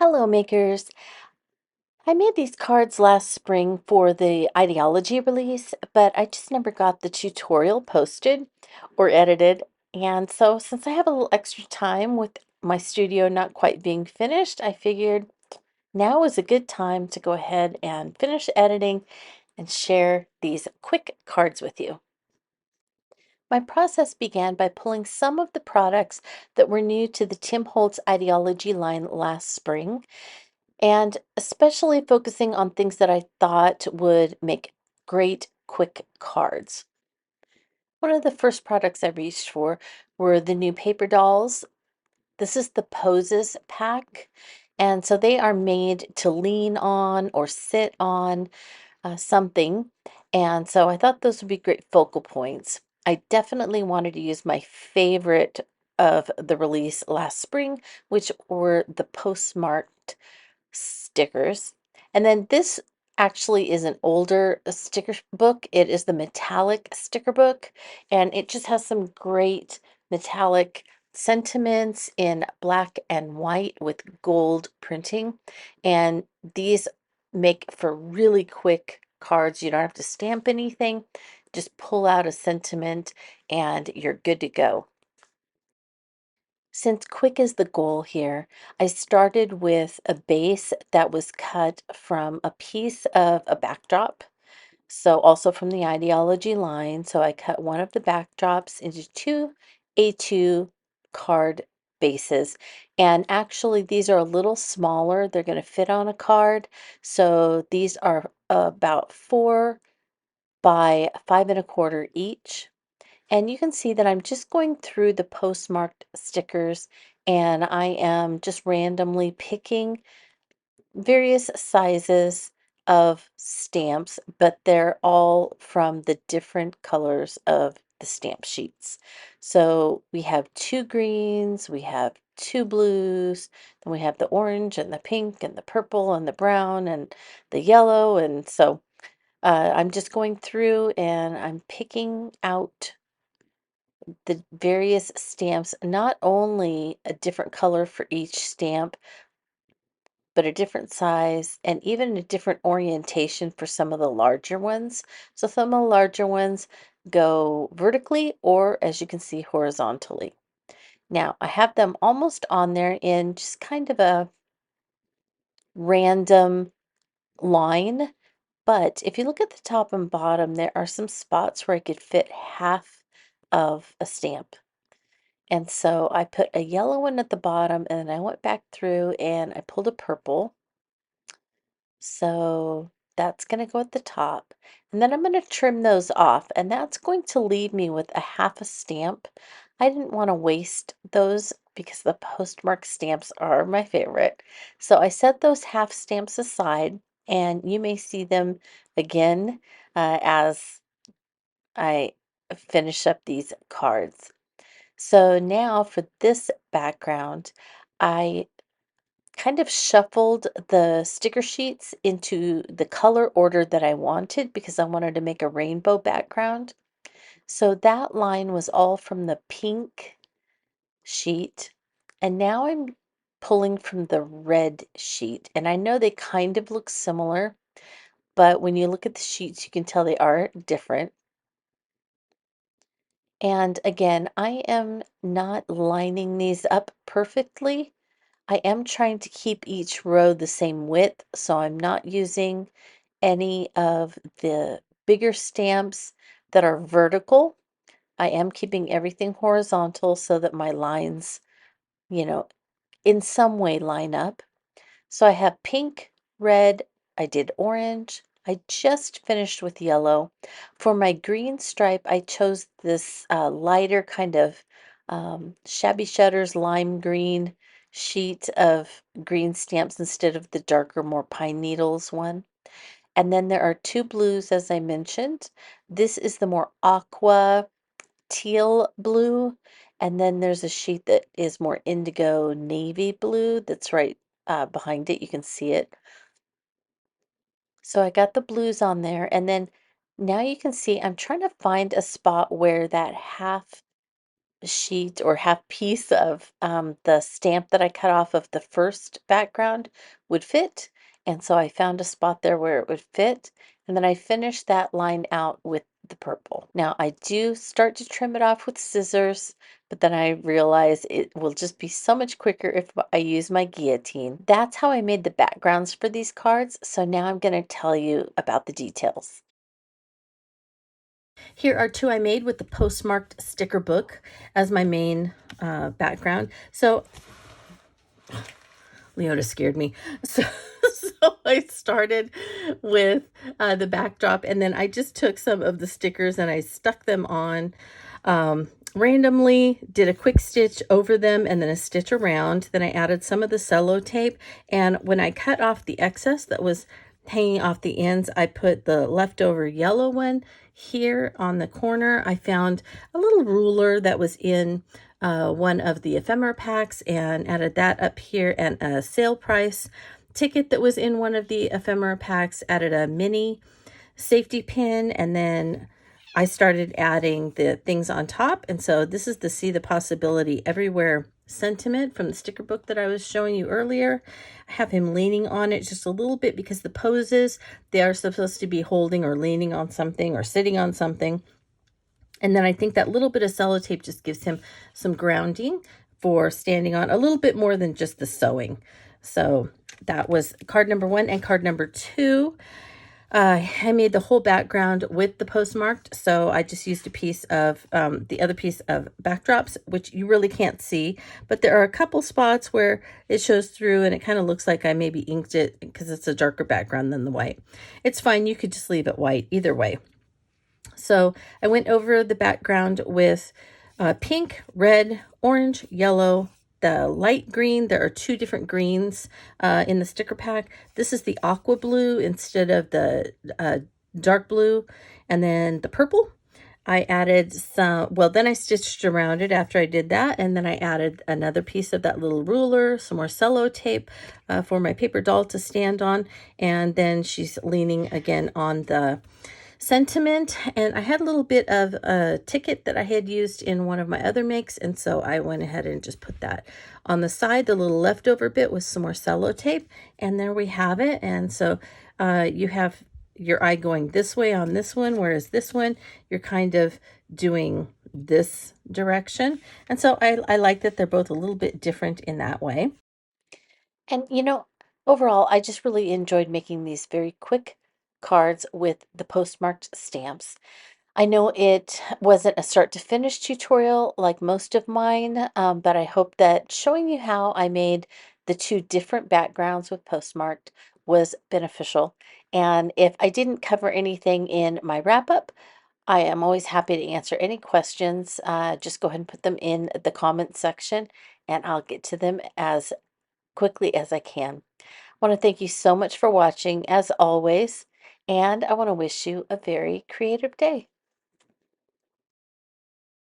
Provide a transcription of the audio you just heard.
Hello, makers. I made these cards last spring for the Idea-ology release, but I just never got the tutorial posted or edited. And so, since I have a little extra time with my studio not quite being finished, I figured now is a good time to go ahead and finish editing and share these quick cards with you. My process began by pulling some of the products that were new to the Tim Holtz Idea-ology line last spring and especially focusing on things that I thought would make great quick cards. One of the first products I reached for were the new paper dolls. This is the Poses pack. And so they are made to lean on or sit on something. And so I thought those would be great focal points. I definitely wanted to use my favorite of the release last spring, which were the postmarked stickers. And then this actually is an older sticker book. It is the metallic sticker book, and it just has some great metallic sentiments in black and white with gold printing. And these make for really quick cards. You don't have to stamp anything, just pull out a sentiment and you're good to go. Since quick is the goal here, I started with a base that was cut from a piece of a backdrop. So also from the Idea-ology line. So I cut one of the backdrops into two A2 card bases. And actually these are a little smaller. They're going to fit on a card. So these are about 4 by 5 1/4 each. And you can see that I'm just going through the postmarked stickers and I am just randomly picking various sizes of stamps, but they're all from the different colors of the stamp sheets. So we have two greens, we have two blues, then we have the orange and the pink and the purple and the brown and the yellow. And so I'm just going through and I'm picking out the various stamps, not only a different color for each stamp, but a different size and even a different orientation for some of the larger ones. So some of the larger ones go vertically or, as you can see, horizontally. Now I have them almost on there in just kind of a random line. But if you look at the top and bottom, there are some spots where I could fit half of a stamp. And so I put a yellow one at the bottom and then I went back through and I pulled a purple. So that's going to go at the top. And then I'm going to trim those off and that's going to leave me with a half a stamp. I didn't want to waste those because the postmark stamps are my favorite. So I set those half stamps aside and you may see them again as I finish up these cards. So now for this background, I kind of shuffled the sticker sheets into the color order that I wanted because I wanted to make a rainbow background. So that line was all from the pink sheet. And now I'm pulling from the red sheet. And I know they kind of look similar, but when you look at the sheets, you can tell they are different. And again, I am not lining these up perfectly. I am trying to keep each row the same width, so I'm not using any of the bigger stamps that are vertical. I am keeping everything horizontal so that my lines, you know, in some way line up. So I have pink, red, I did orange. I just finished with yellow. For my green stripe, I chose this lighter kind of shabby shutters lime green sheet of green stamps instead of the darker, more pine needles one. And then there are two blues, as I mentioned. This is the more aqua teal blue. And then there's a sheet that is more indigo navy blue that's right behind it. You can see it. So I got the blues on there. And then now you can see I'm trying to find a spot where that half sheet or half piece of the stamp that I cut off of the first background would fit. And so I found a spot there where it would fit. And then I finished that line out with the purple. Now I do start to trim it off with scissors, but then I realize it will just be so much quicker if I use my guillotine. That's how I made the backgrounds for these cards. So now I'm going to tell you about the details. Here are two I made with the postmarked sticker book as my main background. So Leota scared me. So, so I started with the backdrop, and then I just took some of the stickers and I stuck them on randomly, did a quick stitch over them and then a stitch around. Then I added some of the cello tape, and when I cut off the excess that was hanging off the ends, I put the leftover yellow one here on the corner. I found a little ruler that was in one of the ephemera packs and added that up here, and a sale price ticket that was in one of the ephemera packs, added a mini safety pin, and then I started adding the things on top. And so this is the See the Possibility Everywhere sentiment from the sticker book that I was showing you earlier. I have him leaning on it just a little bit because the poses, they are supposed to be holding or leaning on something or sitting on something. And then I think that little bit of sellotape just gives him some grounding for standing on, a little bit more than just the sewing. So that was card number 1. And card number 2, I made the whole background with the postmarked, so I just used a piece of the other piece of backdrops, which you really can't see, but there are a couple spots where it shows through and it kind of looks like I maybe inked it because it's a darker background than the white. It's fine, you could just leave it white either way. So I went over the background with pink, red, orange, yellow, the light green. There are 2 different greens in the sticker pack. This is the aqua blue instead of the dark blue. And then the purple, I added some, well, then I stitched around it after I did that. And then I added another piece of that little ruler, some more cello tape for my paper doll to stand on. And then she's leaning again on the sentiment, and I had a little bit of a ticket that I had used in one of my other makes, and so I went ahead and just put that on the side, the little leftover bit with some more cello tape, and there we have it. And so you have your eye going this way on this one, whereas this one you're kind of doing this direction. And so I like that they're both a little bit different in that way. And overall, I just really enjoyed making these very quick cards with the postmarked stamps. I know it wasn't a start to finish tutorial like most of mine, but I hope that showing you how I made the 2 different backgrounds with postmarked was beneficial. And if I didn't cover anything in my wrap up, I am always happy to answer any questions. Just go ahead and put them in the comment section and I'll get to them as quickly as I can. I want to thank you so much for watching as always, and I want to wish you a very creative day.